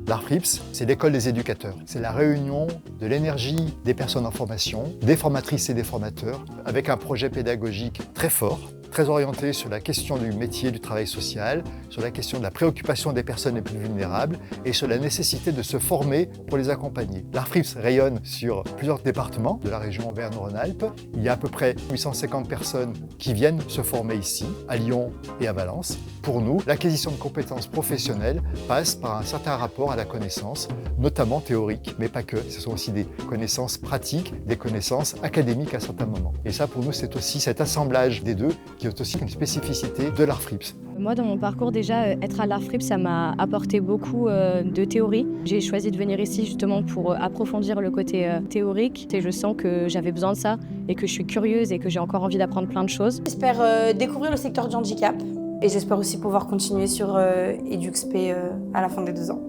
L'ARFRIPS, c'est l'école des éducateurs. C'est la réunion de l'énergie des personnes en formation, des formatrices et des formateurs, avec un projet pédagogique très fort, très orienté sur la question du métier du travail social, sur la question de la préoccupation des personnes les plus vulnérables et sur la nécessité de se former pour les accompagner. L'ARFRIPS rayonne sur plusieurs départements de la région Auvergne-Rhône-Alpes. Il y a à peu près 850 personnes qui viennent se former ici, à Lyon et à Valence. Pour nous, l'acquisition de compétences professionnelles passe par un certain rapport à la connaissance, notamment théorique, mais pas que. Ce sont aussi des connaissances pratiques, des connaissances académiques à certains moments. Et ça, pour nous, c'est aussi cet assemblage des deux qui est aussi une spécificité de l'ARFRIPS. Moi, dans mon parcours, déjà, être à l'ARFRIPS, ça m'a apporté beaucoup de théorie. J'ai choisi de venir ici justement pour approfondir le côté théorique. Et je sens que j'avais besoin de ça et que je suis curieuse et que j'ai encore envie d'apprendre plein de choses. J'espère découvrir le secteur du handicap et j'espère aussi pouvoir continuer sur EduxP à la fin des 2 ans.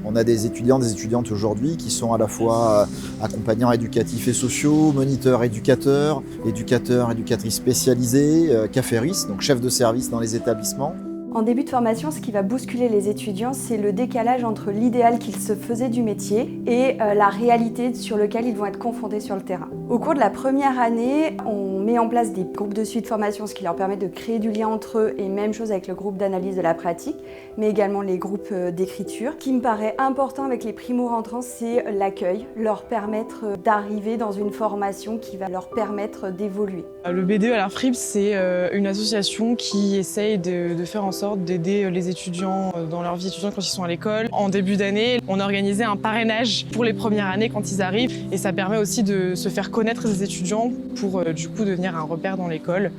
On a des étudiants, des étudiantes aujourd'hui qui sont à la fois accompagnants éducatifs et sociaux, moniteurs éducateurs, éducatrices spécialisés, CAFERIS, donc chefs de service dans les établissements. En début de formation, ce qui va bousculer les étudiants, c'est le décalage entre l'idéal qu'ils se faisaient du métier et la réalité sur laquelle ils vont être confrontés sur le terrain. Au cours de la première année, on met en place des groupes de suivi de formation, ce qui leur permet de créer du lien entre eux, et même chose avec le groupe d'analyse de la pratique, mais également les groupes d'écriture. Ce qui me paraît important avec les primo-rentrants, c'est l'accueil, leur permettre d'arriver dans une formation qui va leur permettre d'évoluer. Le BDE à l'ARFRIPS, c'est une association qui essaye de faire en sorte d'aider les étudiants dans leur vie étudiante quand ils sont à l'école. En début d'année, on a organisé un parrainage pour les premières années quand ils arrivent et ça permet aussi de se faire connaître les étudiants pour du coup devenir un repère dans l'école.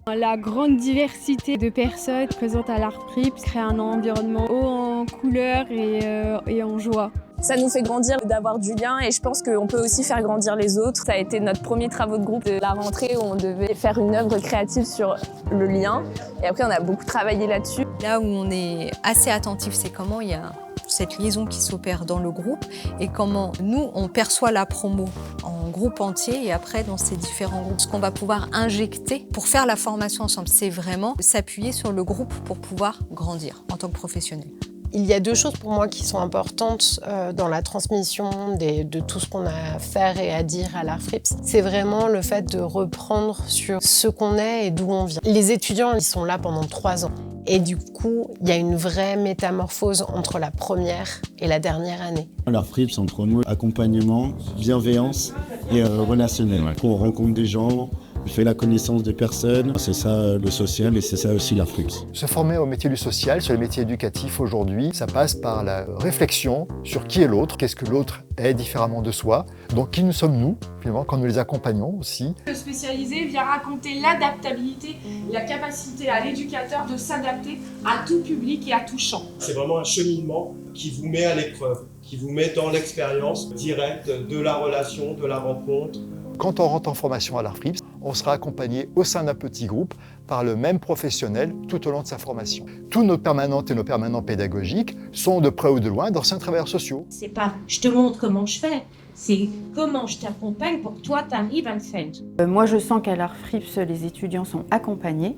La grande diversité de personnes présentes à l'ARFRIPS crée un environnement haut en couleurs et en joie. Ça nous fait grandir d'avoir du lien et je pense qu'on peut aussi faire grandir les autres. Ça a été notre premier travaux de groupe de la rentrée où on devait faire une œuvre créative sur le lien. Et après, on a beaucoup travaillé là-dessus. Là où on est assez attentif, c'est comment il y a cette liaison qui s'opère dans le groupe et comment nous, on perçoit la promo en groupe entier et après dans ces différents groupes. Ce qu'on va pouvoir injecter pour faire la formation ensemble, c'est vraiment s'appuyer sur le groupe pour pouvoir grandir en tant que professionnel. Il y a 2 choses pour moi qui sont importantes dans la transmission de tout ce qu'on a à faire et à dire à l'ARFRIPS. C'est vraiment le fait de reprendre sur ce qu'on est et d'où on vient. Les étudiants, ils sont là pendant 3 ans. Et du coup, il y a une vraie métamorphose entre la première et la dernière année. L'ARFRIPS, on promeut accompagnement, bienveillance et relationnel. On rencontre des gens, on fait la connaissance des personnes, c'est ça le social et c'est ça aussi l'ARFRIPS. Se former au métier du social, sur les métiers éducatifs aujourd'hui, ça passe par la réflexion sur qui est l'autre, qu'est-ce que l'autre est différemment de soi, donc qui nous sommes nous, finalement, quand nous les accompagnons aussi. Le spécialisé vient raconter l'adaptabilité, la capacité à l'éducateur de s'adapter à tout public et à tout champ. C'est vraiment un cheminement qui vous met à l'épreuve, qui vous met dans l'expérience directe de la relation, de la rencontre. Quand on rentre en formation à l'ARFRIPS, on sera accompagné au sein d'un petit groupe par le même professionnel tout au long de sa formation. Tous nos permanentes et nos permanents pédagogiques sont de près ou de loin d'anciens travailleurs sociaux. C'est pas je te montre comment je fais, c'est comment je t'accompagne pour que toi tu arrives à le faire. Moi je sens qu'à l'ARFRIPS, les étudiants sont accompagnés.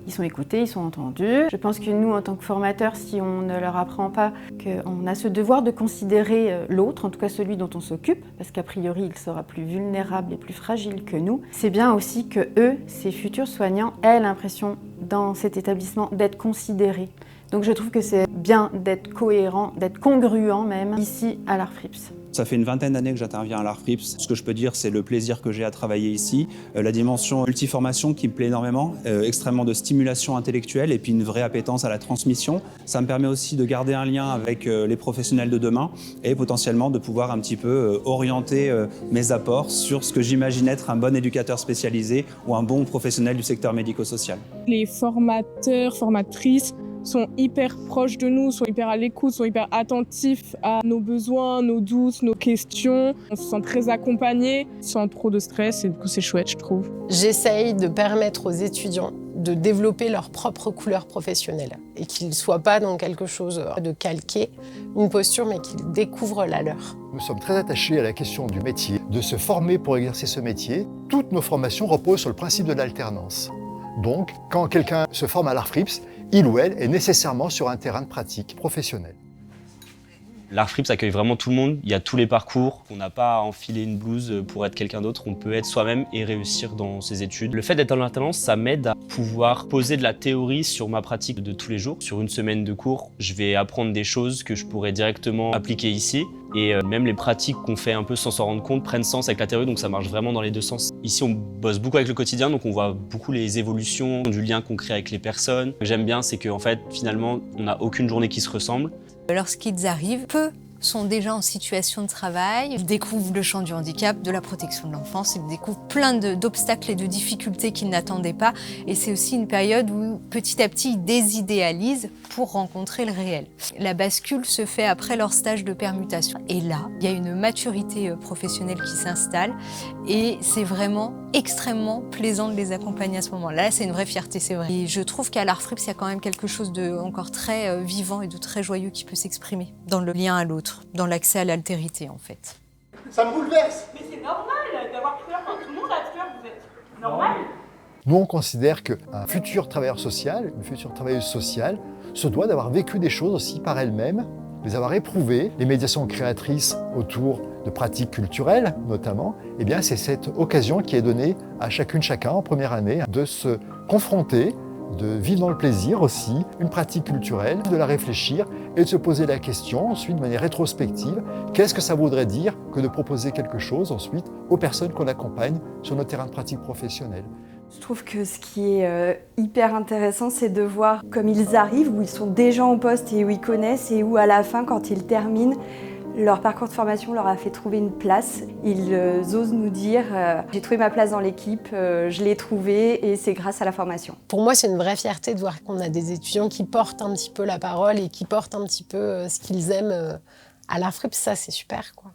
Ils sont écoutés, ils sont entendus. Je pense que nous, en tant que formateurs, si on ne leur apprend pas qu'on a ce devoir de considérer l'autre, en tout cas celui dont on s'occupe, parce qu'a priori, il sera plus vulnérable et plus fragile que nous, c'est bien aussi que eux, ces futurs soignants, aient l'impression dans cet établissement d'être considérés. Donc je trouve que c'est bien d'être cohérent, d'être congruent même, ici à l'ARFRIPS. Ça fait une vingtaine d'années que j'interviens à l'ARFRIPS. Ce que je peux dire, c'est le plaisir que j'ai à travailler ici, la dimension multiformation qui me plaît énormément, extrêmement de stimulation intellectuelle et puis une vraie appétence à la transmission. Ça me permet aussi de garder un lien avec les professionnels de demain et potentiellement de pouvoir un petit peu orienter mes apports sur ce que j'imagine être un bon éducateur spécialisé ou un bon professionnel du secteur médico-social. Les formateurs, formatrices sont hyper proches de nous, sont hyper à l'écoute, sont hyper attentifs à nos besoins, nos doutes, nos questions. On se sent très accompagnés, sans trop de stress et du coup c'est chouette je trouve. J'essaye de permettre aux étudiants de développer leur propre couleur professionnelle et qu'ils ne soient pas dans quelque chose de calqué, une posture, mais qu'ils découvrent la leur. Nous sommes très attachés à la question du métier, de se former pour exercer ce métier. Toutes nos formations reposent sur le principe de l'alternance. Donc, quand quelqu'un se forme à l'ARFRIPS, il ou elle est nécessairement sur un terrain de pratique professionnel. L'ARFRIPS accueille vraiment tout le monde, il y a tous les parcours. On n'a pas à enfiler une blouse pour être quelqu'un d'autre, on peut être soi-même et réussir dans ses études. Le fait d'être en alternance, ça m'aide à pouvoir poser de la théorie sur ma pratique de tous les jours. Sur une semaine de cours, je vais apprendre des choses que je pourrais directement appliquer ici. Et même les pratiques qu'on fait un peu sans s'en rendre compte prennent sens avec la théorie, donc ça marche vraiment dans les deux sens. Ici, on bosse beaucoup avec le quotidien, donc on voit beaucoup les évolutions du lien qu'on crée avec les personnes. Ce que j'aime bien, c'est qu'en fait, finalement, on n'a aucune journée qui se ressemble. Lorsqu'ils arrivent, peu sont déjà en situation de travail. Ils découvrent le champ du handicap, de la protection de l'enfance, ils découvrent plein d'obstacles et de difficultés qu'ils n'attendaient pas. Et c'est aussi une période où petit à petit ils désidéalisent pour rencontrer le réel. La bascule se fait après leur stage de permutation. Et là, il y a une maturité professionnelle qui s'installe et c'est vraiment extrêmement plaisant de les accompagner à ce moment-là. Là, c'est une vraie fierté, c'est vrai. Et je trouve qu'à l'ARFRIPS, il y a quand même quelque chose de encore très vivant et de très joyeux qui peut s'exprimer dans le lien à l'autre, dans l'accès à l'altérité en fait. Ça me bouleverse. Mais c'est normal d'avoir peur, tout le monde a peur, vous êtes normal. Nous, on considère qu'un futur travailleur social, une future travailleuse sociale, se doit d'avoir vécu des choses aussi par elle-même, les avoir éprouvées. Les médiations créatrices autour de pratiques culturelles, notamment, eh bien, c'est cette occasion qui est donnée à chacune, chacun en première année de se confronter, de vivre dans le plaisir aussi, une pratique culturelle, de la réfléchir et de se poser la question ensuite de manière rétrospective, qu'est-ce que ça voudrait dire que de proposer quelque chose ensuite aux personnes qu'on accompagne sur nos terrains de pratique professionnelle. Je trouve que ce qui est hyper intéressant, c'est de voir comme ils arrivent, où ils sont déjà en poste et où ils connaissent et où à la fin, quand ils terminent, leur parcours de formation leur a fait trouver une place. Ils osent nous dire « j'ai trouvé ma place dans l'équipe, je l'ai trouvée et c'est grâce à la formation ». Pour moi, c'est une vraie fierté de voir qu'on a des étudiants qui portent un petit peu la parole et qui portent un petit peu ce qu'ils aiment à l'ARFRIPS. Ça, c'est super, quoi.